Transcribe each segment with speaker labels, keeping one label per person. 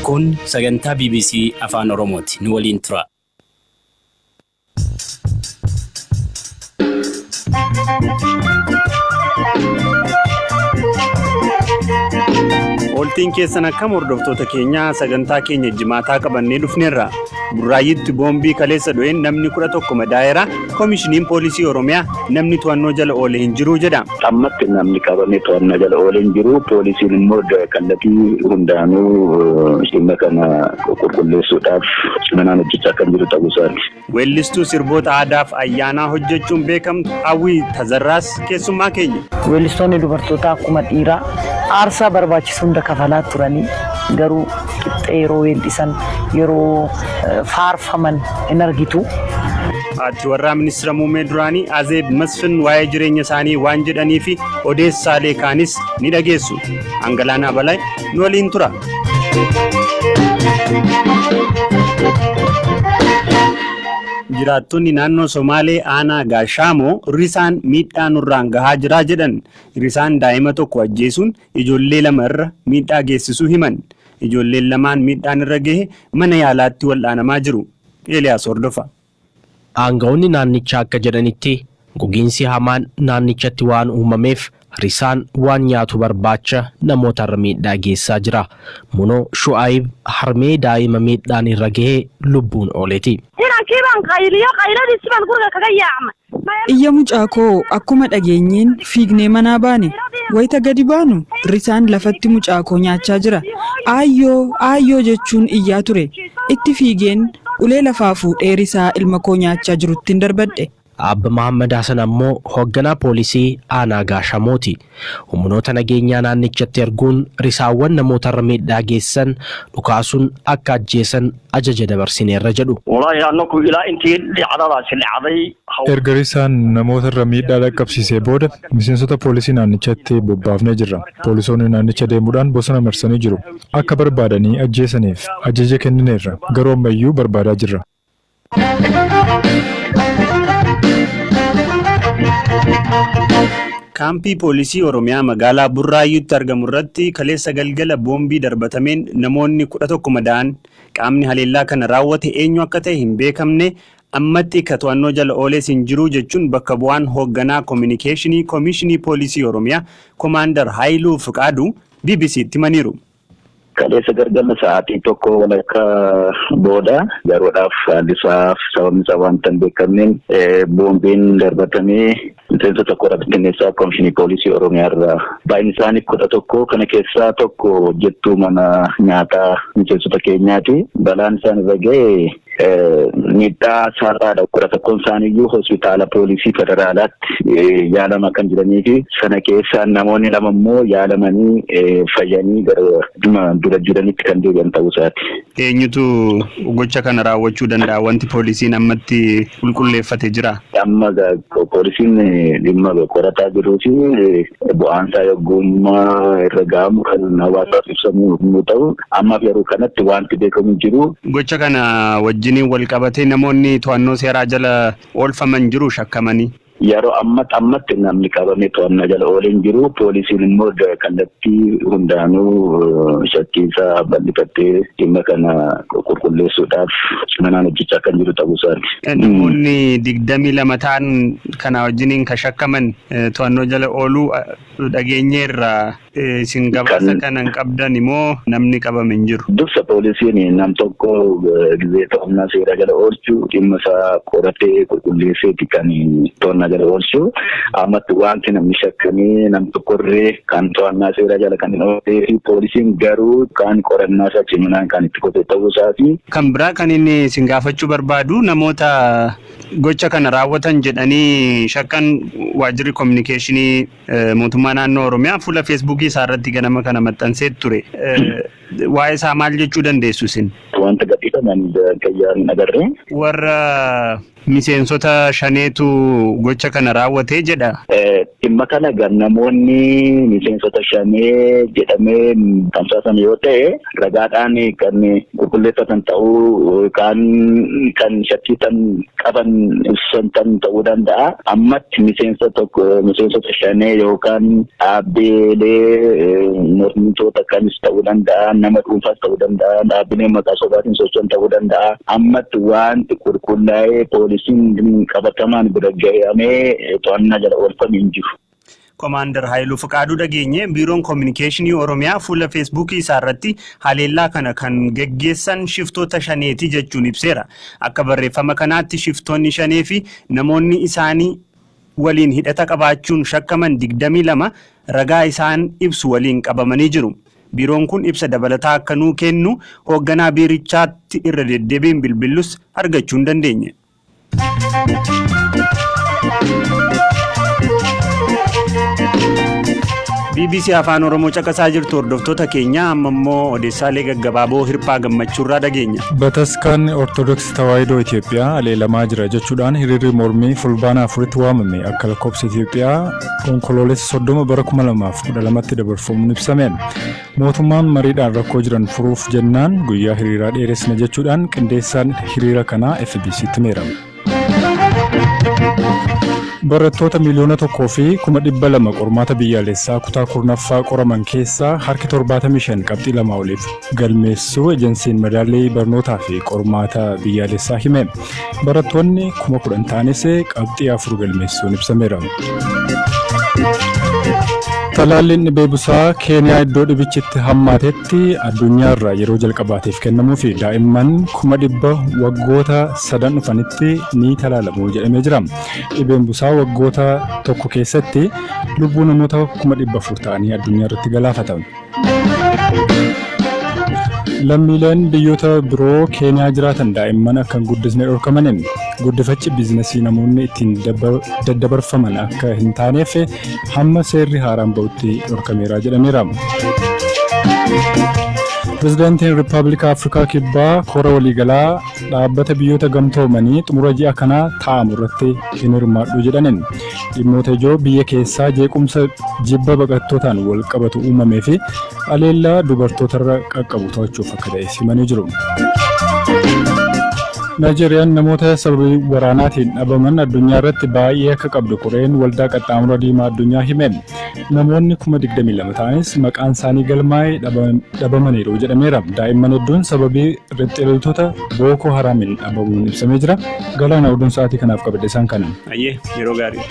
Speaker 1: Kun sagantaa BBC Afaan Oromooti. Nu waliin tura. Oltiin keessan akkam hordoftoota keenya sagantaa keenya jimaataa qabannee dhufneerra. Burraayitti boombii kaleessa dho'een namni 11 madaa'eera. Koomishiniin poolisii Oromiyaa namni to'annoo jala oolee hin jiru jedha.
Speaker 2: Ammatti namni qabamee to'annoo jala oolee hin jiru. Poolisiin immoo kallattii hundaanuu dhimma kana qulqulleessuudhaaf ciminaan hojjechaa kan jiru ta'uu isaati.
Speaker 1: Weellistuu sirboota aadaaf ayyaanaa hojjechuun beekamtu Hawwii Tazarraas keessummaa keenya.
Speaker 3: Weellistoonni dubartootaa akkuma dhiiraa aarsaa barbaachisu hunda kafalaa turanii garuu qixxee yeroo weellisan yeroo faarfaman hin argitu.
Speaker 1: Haati warraa ministeera muummee duraanii Azeeb Masfin waa'ee jireenya isaanii waan jedhanii fi odeessaalee kaanis ni dhageessu. Angalaanaa Balaa nu waliin tura. Jiraattonni naannoo Somaalee aanaa Gaashaamoo risaan miidhaa nurraan gahaa jira jedhan. Risaan daa'ima tokko ajjeesuun ijoollee lama irra miidhaa geessisuu himan. Ijoolleen lamaan miidhaan irra gahe mana yaalaatti wal'aanamaa jiru. Eeliyaas Hordofa.
Speaker 4: Aangawoonni naannichaa akka jedhanitti gogiinsi hamaan naannichatti waan uumameef risaan waan nyaatu barbaacha namoota irra miidhaa geessaa jira. Munoo Shu'aayib harmee daa'ima miidhaan irra gahee lubbuun ooleeti.
Speaker 5: Iyya mucaa koo akkuma dhageenyeen fiignee manaa baane wayita gadi baanu risaan lafatti mucaa koo nyaachaa jira. Aayyoo jechuun iyyaa ture. Itti fiigeen ulee lafaa fuudhee risaa ilma koo nyaachaa jirutti darbadhe.
Speaker 4: Abba Muhammad Hassan ammoo hoogganaa poolisii aanaa Gaashamooti. Humnoota nageenyaa naannichatti erguun risaawwan namoota irra miidhaa geessan dhukaasuun akka ajjeesan ajaja dabarsineerra jedhu.
Speaker 6: Erga risaan namoota irra miidhaa dhaqqabsiisee booda miseensota poolisii naannichatti bobbaafnee jirra. Poolisoonni naannicha deemuudhaan bosona marsanii jiru. Akka barbaadanii ajjeesaniif ajaja kennineerra. Garuu ammayyuu barbaadaa jirra.
Speaker 1: Kaampii poolisii Oromiyaa magaalaa Burraayyuutti argamu irratti kaleessa galgala boombii darbatameen namoonni 11 madaa'an. Qaamni haleellaa kana raawwate eenyu akka ta'e hin beekamne ammatti to'annoo jala oolee hin jiru jechuun bakka bu'aan hoogganaa koominikeeshinii Koomishinii Poolisii Oromiyaa Koomaandar Haayiluu Fiqaaduu BBC'tti himaniiru.
Speaker 2: Kaleessa galgala sa'aatii tokko walakkaa booda yeroodhaaf haallisaaf sababni isaa waanta hin beekamneen boombiin darbatamee miseensota qorannoo Koomishinii Poolisii Oromiyaa irraa baay'inni isaanii 11 kana keessaa tokko hojjettuu mana nyaataa miseensota keenyaati. Balaan isaan irra ga'e miidhaa saaraadha. 11 isaaniiyyuu hospitaala poolisii federaalaatti yaalamaa kan jiranii fi sana keessaa namoonni lama immoo yaalamanii fayyanii gara dura jiranitti kan deebi'an ta'uu isaati.
Speaker 1: Eenyutu gocha kana raawwachuu danda'a? Wanti poolisiin ammatti qulqulleeffate jira?
Speaker 2: Amma poolisiin dhimma qorataa jiruu fi bu'aansaa yoggummaa irra ga'amu kan hawaasaaf ibsamu yommuu ta'u, ammaaf yeroo kanatti wanti beekamu jiru.
Speaker 1: Gocha kana wajjiniin wal qabatee namoonni to'annoo seeraa jala oolfaman jiru shakkamanii.
Speaker 2: Yeroo ammatti namni qabamee to'annoo jala oolee hin jiru. Poolisiin immoo kallattii hundaanuu shakkiisaa bal'ifattee dhimma kana qulqulleessuudhaaf ciminaan hojjechaa kan jiru ta'uu isaati.
Speaker 1: Namoonni 22 ta'an kana wajjiniin kan shakkaman to'annoo jala ooluu dhageenyeerra. Isin gabaasa kanan qabdan immoo namni qabame hin jiru.
Speaker 2: Dursa poolisiin nam tokko gizee to'annaa seeraa jala oolchuu dhimma isaa qoratee qulqulleesseeti kan to'annaa jala oolchuu. Ammatti wanti namni shakkamee nam tokkorree kan to'annaa seeraa jala kan hin oolee fi poolisiin garuu kan qorannaa isaa ciminaan kan itti qote ta'uu isaati.
Speaker 1: Kan biraa kan inni isin gaafachuu barbaadu namoota gocha kana raawwatan jedhanii shakkan waajjirri koominikeeshinii mootummaa naannoo Oromiyaa fuula feesbuukii isaa irratti ganama kana maxxansee ture. Waa'ee isaa maal jechuu dandeessu isin?
Speaker 2: Wanta gadhiifaman qayyaan agarree.
Speaker 1: Warra miseensota shaneetu gocha kana raawwatee jedha.
Speaker 2: Dhimma kana namoonni miseensota shanee jedhamee tamsaasan yoo ta'e ragaadhaan kan qulqulleeffatan ta'uu kan shakkiitan qaban ibsan ta'uu danda'a. Ammatti miseensota shanee yookaan dhaabbilee mormitoota kanis ta'uu danda'a nama dhuunfaas ta'uu danda'a, dhaabbileen maqaa sobaatiin socho'an ta'uu danda'a. Ammatti wanti qulqullaa'ee poolisiin qabatamaan bira gahamee to'annaa jala oolfamee hin jiru.
Speaker 1: Komaander Haayiluu Fiqaaduu dhageenye biiroon koominikeeshinii Oromiyaa fuula feesbuukii isaarratti haleellaa kana kan geggeessan shiftoota shaneeti jechuun ibseera. Akka barreeffama kanaatti shiftoonni shanee fi namoonni isaanii waliin hidhata qabaachuun shakkaman 22 ragaa isaan ibsu waliin qabamanii jiru. Biiroon kun ibsa dabalataa akka nuu kennu hoogganaa biirichaatti irra deddeebiin bilbillus argachuu hin dandeenye. BBC Afaan Oromoo caqasaa jirtu hordoftoota keenya amma immoo odeessaalee gaggabaaboo hirphaa gammachuurraa dhageenya.
Speaker 6: Bataskaanni Ortodoksii Tawaahidoo Itoophiyaa aleelamaa jira jechuudhaan hiriirri mormii fulbaana 4tti waamame akka lakkoofsa Itoophiyaa onkoloolessa 30 bara 2012tti dabarfamuun ibsameen. Mootummaan mariidhaan rakkoo jiran furuuf jennaan guyyaa hiriiraa dheeressina jechuudhaan qindeessaan hiriira kanaa FBC'tti meerame. Barattoota miliyoona 1,200,000 qormaata biyyaalessaa kutaa 10ffaa qoraman keessaa harki 75 qabxii 2 oliif galmeessuu ejensiin madaalii barnootaa fi qormaata biyyaalessaa hime. Barattoonni 10,000 ta'anis qabxii 4 galmeessuun ibsameera. Talaalliin dhibee busaa Keeniyaa iddoo dhibichitti hammaatetti addunyaarraa yeroo jalqabaatiif kennamuu fi daa'imman 100,000 waggoota 3 dhufanitti ni talaalamu jedhamee jira. Dhibeen busaa waggoota tokko keessatti lubbuu namoota 400,000 ta'anii addunyaarratti galaafatan. Lammiileen biyyoota biroo Keeniyaa jiraatan daa'imman akka hin guddisne dhorkamaniin guddifachi biizinasii namoonni ittiin daddabarfaman akka hin taaneef hamma seerri haaraan ba'utti dhorkameera jedhameera. Pirezidaantiin Rippaabilika Afrikaa Kibbaa kora waliigalaa dhaabbata biyyoota gamtoomanii xumura ji'a kanaa taa'amu irratti hin hirmaadhu jedhaniin dhimmoota ijoo biyya keessaa jeequmsa jibba baqattootaan wal qabatu uumamee fi aleellaa dubartootarra qaqqabu to'achuuf akka ta'e himanii jiru. Naayijeeriyaan namoota sababii waraanaatiin dhabaman addunyaa irratti baay'ee akka qabdu Koreen waldaa qaxxaamura diimaa addunyaa hime. Namoonni 22,000 ta'anis maqaan isaanii galmaa'ee dhabamaniiru jedhameera. Daa'imman hedduun sababii rixxeeltoota Booko Haraamiin dhabamuun ibsamee jira. Galaana oduun sa'aatii kanaaf qabadhe isaan kana.
Speaker 1: Ayyee yeroo gaarii.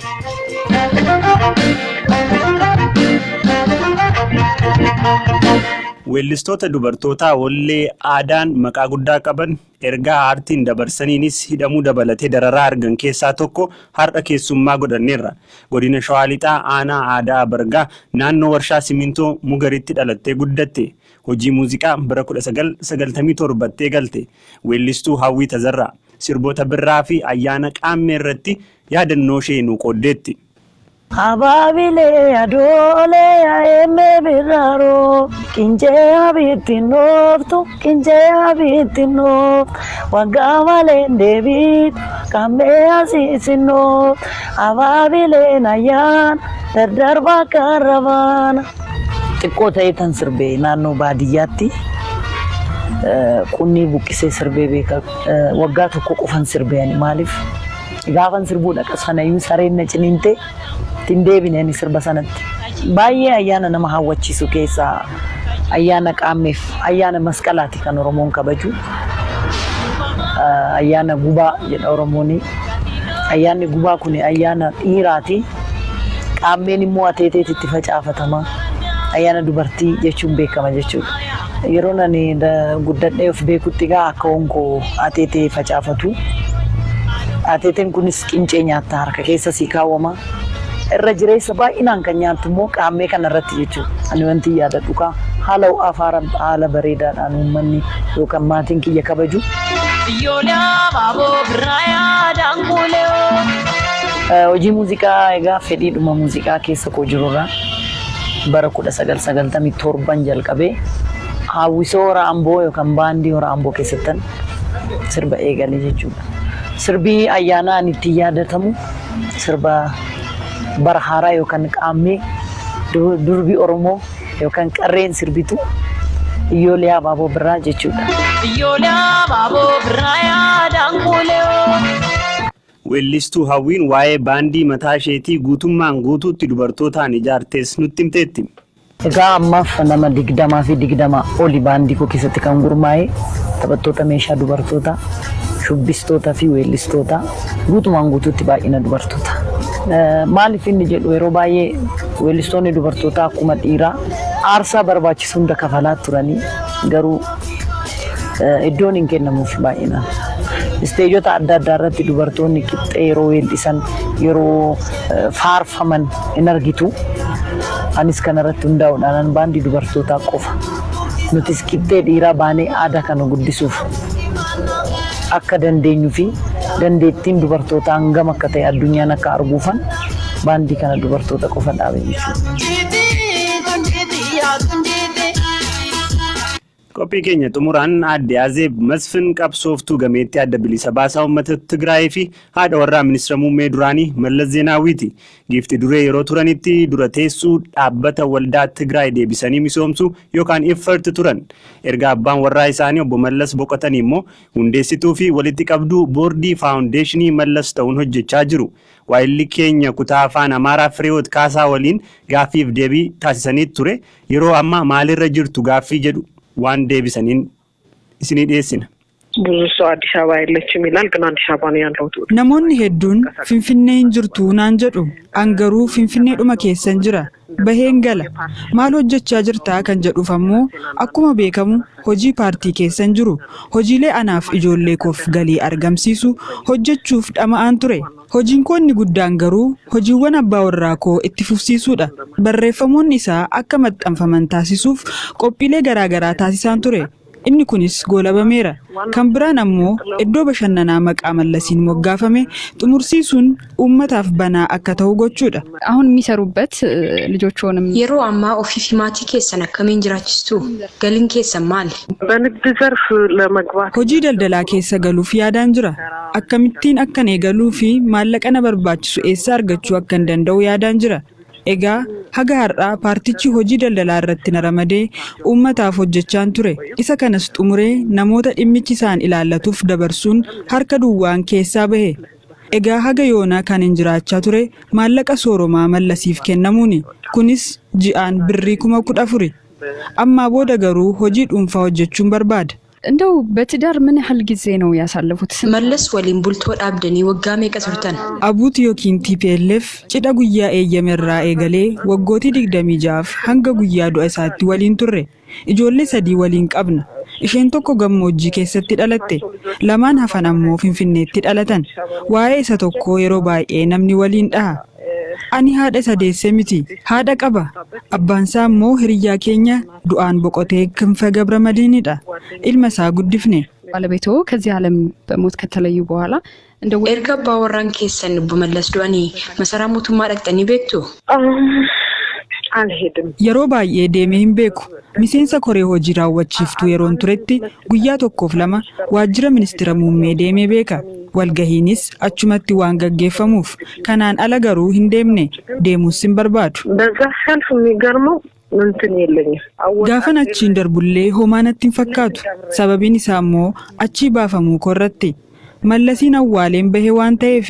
Speaker 1: Weellistoota dubartootaa wallee aadaan maqaa guddaa qaban ergaa aartiin dabarsaniinis hidhamuu dabalatee dararaa argan keessaa tokko har'a keessummaa godhanneerra. Godina Shawaa Lixaa aanaa aadaa Bargaa naannoo warshaa simintoo Mugaritti dhalattee guddatte. Hojii muuziqaa bara 1997 galte. Weellistuu Hawwii Tazarraa sirboota birraa fi ayyaana qaammee irratti yaadannoo ishee nu qooddeetti.
Speaker 3: Ababile adole eme biraro kinje abitinoftu kinje abitinof wagamale David kame asisino ababile nayan dardarba karavana xiqqoo ta'ee tan sirbee naannoo baadiyyaatti qunnii buqqisee sirbee beeka waggaa tokko qofan sirbeen maaliif gaafan sirbuudha qasanayyuu sareen ciniinte tindeebineen sirba sanatti baay'ee ayyaana nama hawwachiisu keessaa ayyaana qaammeef ayyaana masqalaati kan Oromoon kabaju ayyaana gubaa jedha Oromooni ayyaanni gubaa kun ayyaana dhiiraati qaammeen immoo ateeteetti facaafatama ayyaana dubartii jechuun beekama jechuudha yeroo nani guddadhee of beekutti gaa akka onkoo ateetee facaafatu ateeteen kunis qincee nyaata harka keessa si kaawwama irra jireessa baay'inaan kan nyaattu immoo qaammee kana irratti jechuudha ani wanti yaadadhu ka haala afaaran haala bareedaadhaan uummanni yookaan maatiin kiyya kabaju Iyyoolee baaboo biraayaa daangulee hojii muuziqaa egaa fedhiidhuma muuziqaa keessa koo jirurraa bara 1997 jalqabee hawwisoo Raamboo yookaan baandii Raamboo keessattan sirba eegale jechuudha. Sirbii ayyaanaan itti yaadatamu sirba bara haaraa yookaan qaammee durbii Oromoo yookaan qarreen sirbitu Iyyoolee baaboo biraa jechuudha. Iyyoolee baaboo biraayaa daangulee.
Speaker 1: Weellistuu Hawwiin waa'ee baandii mataa isheetii guutummaan guutuutti dubartootaan ijaartees nutti himteetti.
Speaker 3: Egaa ammaaf nama 20 fi 20 oli baandii koo keessatti kan gurmaa'e taphattoota meeshaa dubartoota, shubbistoota fi weellistoota guutumaan guutuutti baay'ina dubartoota. Maaliif inni jedhu yeroo baay'ee weellistoonni dubartootaa akkuma dhiiraa aarsaa barbaachisu hunda kafalaa turanii garuu iddoon hin kennamuuf baay'inaan. Isteejota adda addaa irratti dubartoonni qixxee yeroo weellisan yeroo faarfaman hin argitu. Anis kanarratti hundaa'uudhaan baandii dubartootaa qofa. Nutis qixxee dhiiraa baanee aadaa kana guddisuuf akka dandeenyu fi dandeettiin dubartootaa hangam akka ta'e addunyaan akka arguufan baandii kana dubartoota qofa dhaabe jechuudha.
Speaker 1: Qophii keenya xumuraan aadde Azeeb Masfin qabsooftuu gameettii adda bilisa baasaa uummata Tigraay fi haadha warraa ministeera muummee duraanii Mallas Zeenaawiiti. Giifti duree yeroo turanitti dura teessuu dhaabbata waldaa Tigraay deebisanii misoomsuu yookaan iffarti turan. Erga abbaan warraa isaanii obbo Mallas boqotanii immoo hundeessituu fi walitti qabduu boordii faawundeeshinii Mallas ta'uun hojjechaa jiru. Waayilli keenya kutaa afaan Amaaraa Fireewoot Kaasaa waliin gaaffiif deebii taasisanii ture. Yeroo ammaa maalirra jirtu gaaffii jedhu waan deebisaniin isinii dhiyeessina.
Speaker 7: ብዙ ሰው አዲስ አበባ የለችም ይላል ግን አዲስ አበባ ነው ያለሁት።
Speaker 5: Namoonni hedduun Finfinnee hin jirtu naan jedhu angaruu Finfinneedhuma keessan jira baheen gala maal hojjechaa jirtaa kan jedhuuf ammoo akkuma beekamu hojii paartii keessan jiru hojiilee anaaf ijoollee koof galii argamsiisu hojjechuuf dhama'aan ture. Hojiin koo inni guddaan garuu hojiiwwan abbaa warraa koo itti fufsiisuudha. Barreeffamoonni isaa akka maxxanfaman taasisuuf qophiilee garaagaraa taasisaan ture. Inni kunis goolabameera. Kan biraan ammoo iddoo bashannanaa maqaa Mallasiin moggaafame xumursiisuun uummataaf banaa akka ta'u gochuudha.
Speaker 8: አሁን የሚሰሩበት ልጆችንም
Speaker 9: yeroo ammaa ofii fi maatii keessan akkamiin jiraachistu? Galiin keessan maali?
Speaker 7: በንግድ ዘርፍ ለመግባት
Speaker 5: Hojii daldalaa keessa galuuf yaadaan jira. Akkamittiin akkan eegaluu fi maallaqa na barbaachisu eessa argachuu akkan danda'u yaadaan jira. Egaa haga har'aa paartichi hojii daldalaa irratti na ramadee uummataaf hojjechaan ture. Isa kanas xumuree namoota dhimmichi isaan ilaallatuuf dabarsuun harka duwwaan keessaa bahe. Egaa haga yoonaa kan hin jiraachaa ture maallaqa sooromaa Mallasiif kennamuuni. Kunis ji'aan birrii 14,000. Ammaa booda garuu hojii dhuunfaa hojjechuun barbaada.
Speaker 8: እንደው በትዳር ምን ያህል ጊዜ ነው ያሳለፉት?
Speaker 9: Mallas waliin bultoo dhaabdanii waggaa meeqa turtan?
Speaker 5: Abuuti yookiin TPLF cidha guyyaa eeyyamerraa eegalee waggootii 26 hanga guyyaa du'a isaatti waliin turre. Ijoollee 3 waliin qabna. Isheen tokko gammoojjii keessatti dhalatte, lamaan hafan ammoo Finfinneetti dhalatan. Waa'ee isa tokko yeroo baay'ee namni waliin dhaha. Ani haadha isa deesse miti, haadha qaba. Abbaan isaa immoo hiriyyaa keenya du'aan boqotee ክንፈ ገብረመድህንidha. Ilma isaa guddifne.
Speaker 8: ባለቤቶ ከዚህ ዓለም በሞት ከተለዩ በኋላ እንደው
Speaker 9: Erga abbaa warraan keessan obbo Mallas du'anii masaraa mootummaa dhaqxanii beektu?
Speaker 7: አልሄድም።
Speaker 5: Yeroo baay'ee deemee hin beeku. Miseensa koree hojii raawwachiiftuu yeroon turetti guyyaa 1-2 waajjira ministeera muummee deemee beeka. Walgahiinis achumatti waan gaggeeffamuuf kanaan ala garuu hin deemne deemuus hin barbaadu.
Speaker 7: በዛ ሰልፍ የሚገርመው እንትን የለኝም።
Speaker 5: Gaafan achiin darbullee homaa natti hin fakkaatu. Sababiin isaa immoo achii baafamuu korratti. Mallasiin awwaaleen bahee waan ta'eef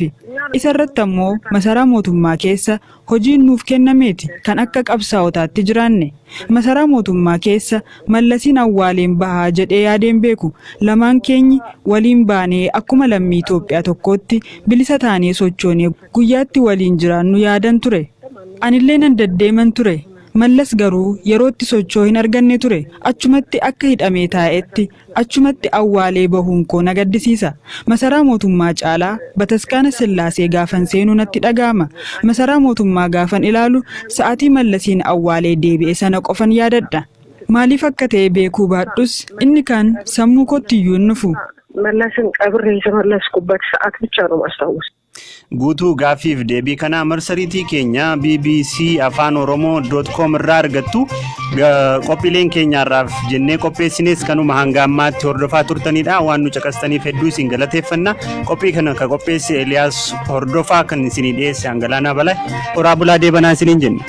Speaker 5: isa irratti ammoo masaraa mootummaa keessa hojiin nuuf kennameeti kan akka qabsaa'otaatti jiraanne. Masaraa mootummaa keessa Mallasiin awwaaleen bahaa jedhee yaadeen beeku. Lamaan keenyi waliin baanee akkuma lammii Itoophiyaa tokkootti bilisa taanee sochoonee guyyaatti waliin jiraannu yaadan ture. Anillee nan deddeeman ture. Mallas garuu yerootti sochoo hin arganne ture. Achumatti akka hidhamee taa'etti achumatti awwaalee bahuun koo na gaddisiisa. Masaraa mootummaa caalaa Bataskaana Sillaasee gaafan seenuu natti dhaga'ama. Masaraa mootummaa gaafan ilaalu sa'aatii Mallasiin awwaalee deebi'e sana qofan yaadadha. Maaliif akka ta'e beekuu baadhus inni kan sammuu kootiyyuu hin dhufu.
Speaker 7: መለስን ቀብሬ የተመለስኩበት ሰዓት ብቻ ነው ማስታወስ።
Speaker 1: Guutuu gaaffiif deebii kanaa marsariitii keenya bbcafaanoroomoo.com irraa argattu. Qophiileen keenyaarraaf jennee qopheessines kanuma hanga ammaatti hordofaa turtanidha. Waan nu caqastaniif hedduu isin galateeffanna. Qophii kana ka qopheesse Eliyaas Hordofaa kan isinii dhiyeesse Hangalaanaa Balaa. Horaa bulaa deebanaa isiniin jenna.